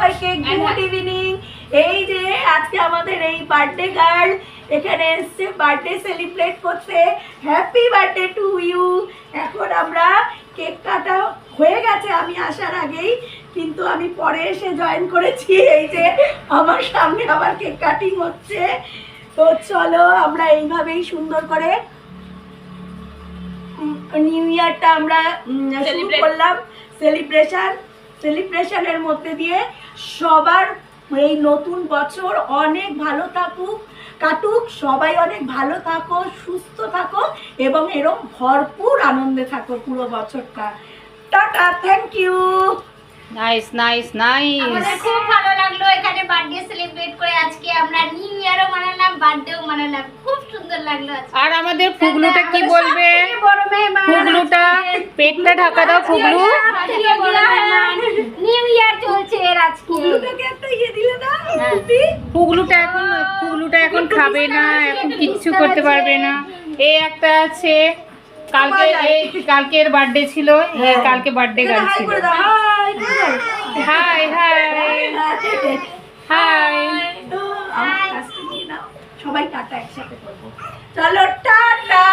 সবাইকে good evening. এই যে আজকে আমাদের এই বার্থডে গার্ল এখানে এসছে বার্থডে সেলিব্রেট করতে। Happy birthday to you. এখন আমরা কেক কাটা হয়ে গেছে আমি আসার আগেই, কিন্তু আমি পরে এসে জয়েন করেছি। এই যে আমার সামনে আবার কেক কাটিং হচ্ছে। তো চলো আমরা এইভাবেই সুন্দর করে নিউ ইয়ারটা আমরা শুরু করলাম। সেলিব্রেশনের মধ্যে দিয়ে সবার এই নতুন বছর অনেক ভালো কাটুক, সবাই অনেক ভালো থাকো, সুস্থ থাকো এবং এরকম ভরপুর আনন্দে থাকো পুরো বছরটা। Tata, thank you. Nice nice nice. আমাদের খুব ভালো লাগলো এখানে বার্থডে সেলিব্রেট করে। আজকে আমরা নিউ ইয়ারও মানালাম, বার্থডেও মানালাম, খুব সুন্দর লাগলো আজকে। আর আমাদের ফুগলুটা কি বলবে? বড় মেহমান ফুগলুটা পেটটা ঢাকা দাও। ফুগলু নিউ ইয়ার চলছে এর আজকে। ফুগলুটাকে একটা ইয়ে দিলে না? ফুগলুটা এখন খাবে না, এখন কিচ্ছু করতে পারবে না। এই একটা আছে কালকের বার্থডে ছিল, কালকে বার্থডে গার্ল ছিল। High high high. সবাই টাটা একসাথে করবো। চলো টাটা।